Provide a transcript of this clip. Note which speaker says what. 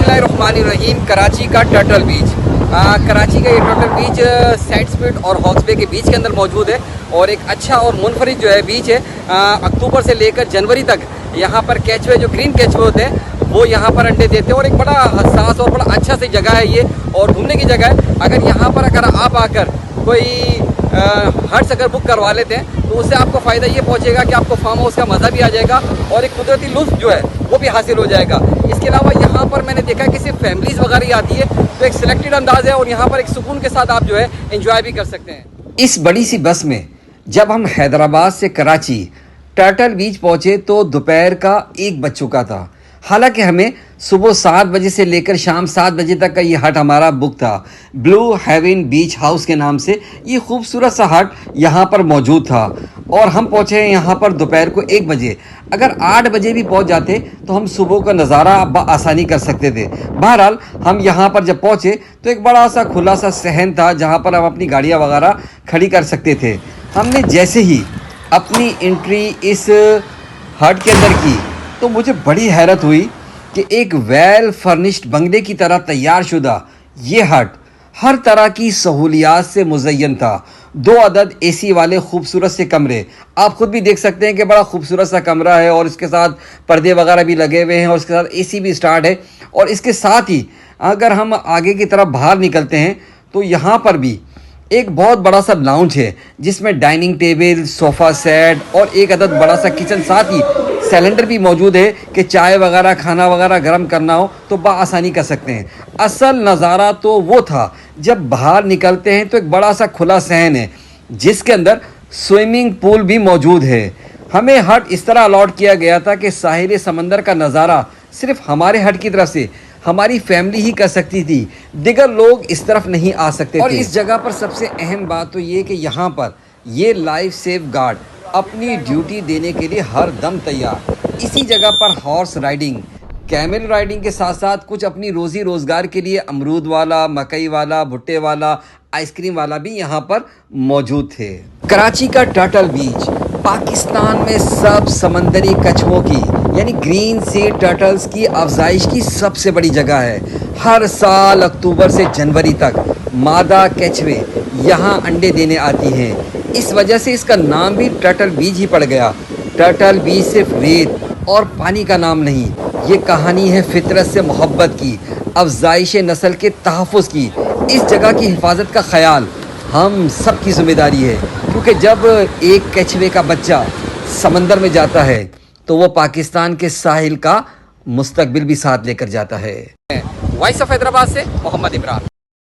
Speaker 1: बिस्मिल्लाहिर्रहमानिर्रहीम। कराची का टर्टल बीच, कराची का ये टर्टल बीच सैंड स्पिट और हॉक्स बे के बीच के अंदर मौजूद है और एक अच्छा और मुनफरिद जो है बीच है। अक्टूबर से लेकर जनवरी तक यहाँ पर कैचवे, जो ग्रीन कैचवे होते हैं, वो यहाँ पर अंडे देते हैं और एक बड़ा हसास और बड़ा अच्छा सी जगह है ये और घूमने की जगह है। अगर यहाँ पर आप आकर कोई हट्स अगर बुक करवा लेते हैं तो उससे आपको फ़ायदा ये पहुँचेगा कि आपको फार्म हाउस का मज़ा भी आ जाएगा और एक कुदरती लुत्फ़ जो है वो भी हासिल हो जाएगा। इसके अलावा यहाँ पर मैंने देखा है कि सिर्फ फैमिलीज़ वगैरह ही आती है, तो एक सिलेक्टेड अंदाज़ है और यहाँ पर एक सुकून के साथ आप जो है एंजॉय भी कर सकते हैं। इस बड़ी सी बस में जब हम हैदराबाद से कराची टर्टल बीच पहुँचे तो दोपहर का 1 बज चुका था। हालांकि हमें सुबह 7 बजे से लेकर शाम 7 बजे तक का ये हट हमारा बुक था। ब्लू हेवन बीच हाउस के नाम से ये खूबसूरत सा हट यहाँ पर मौजूद था और हम पहुँचे यहाँ पर दोपहर को 1 बजे। अगर 8 बजे भी पहुँच जाते तो हम सुबह का नज़ारा आसानी कर सकते थे। बहरहाल हम यहाँ पर जब पहुँचे तो एक बड़ा सा खुला सा सहन था जहाँ पर हम अपनी गाड़ियाँ वगैरह खड़ी कर सकते थे। हमने जैसे ही अपनी एंट्री इस हट के अंदर की तो मुझे बड़ी हैरत हुई कि एक वेल फर्निश्ड बंगले की तरह तैयार शुदा ये हट हर तरह की सहूलियात से मुज़य्यन था। 2 अदद एसी वाले खूबसूरत से कमरे, आप खुद भी देख सकते हैं कि बड़ा खूबसूरत सा कमरा है और इसके साथ पर्दे वगैरह भी लगे हुए हैं और इसके साथ एसी भी स्टार्ट है। और इसके साथ ही अगर हम आगे की तरफ बाहर निकलते हैं तो यहाँ पर भी एक बहुत बड़ा सा लाउंज है जिसमें डाइनिंग टेबल, सोफ़ा सेट और एक अदद बड़ा सा किचन, साथ ही सिलेंडर भी मौजूद है कि चाय वगैरह खाना वगैरह गर्म करना हो तो आसानी कर सकते हैं। असल नज़ारा तो वो था जब बाहर निकलते हैं तो एक बड़ा सा खुला सहन है जिसके अंदर स्विमिंग पूल भी मौजूद है। हमें हट इस तरह अलॉट किया गया था कि साहिल समंदर का नज़ारा सिर्फ हमारे हट की तरफ से हमारी फैमिली ही कर सकती थी, दिगर लोग इस तरफ नहीं आ सकते थे। और इस जगह पर सबसे अहम बात तो ये कि यहाँ पर ये लाइफ सेफ गार्ड अपनी ड्यूटी देने के लिए हर दम तैयार। इसी जगह पर हॉर्स राइडिंग, कैमल राइडिंग के साथ साथ कुछ अपनी रोज़ी रोज़गार के लिए अमरूद वाला, मकई वाला, भुट्टे वाला, आइसक्रीम वाला भी यहाँ पर मौजूद थे। कराची का टर्टल बीच पाकिस्तान में सब समंदरी कछुओं की यानी ग्रीन सी टर्टल्स की अफजाइश की सबसे बड़ी जगह है। हर साल अक्टूबर से जनवरी तक मादा केचवे यहाँ अंडे देने आती हैं। इस वजह से इसका नाम भी टर्टल बीच ही पड़ गया। टर्टल बीच सिर्फ रेत और पानी का नाम नहीं, ये कहानी है फितरत से मोहब्बत की, अफजाइश नस्ल के तहफ़्फ़ुज़ की। इस जगह की हिफाजत का ख्याल हम सब की ज़िम्मेदारी है क्योंकि जब एक केचवे का बच्चा समंदर में जाता है तो वो पाकिस्तान के साहिल का मुस्तकबिल भी साथ लेकर जाता है। वॉइस ऑफ हैदराबाद से मोहम्मद इमरान।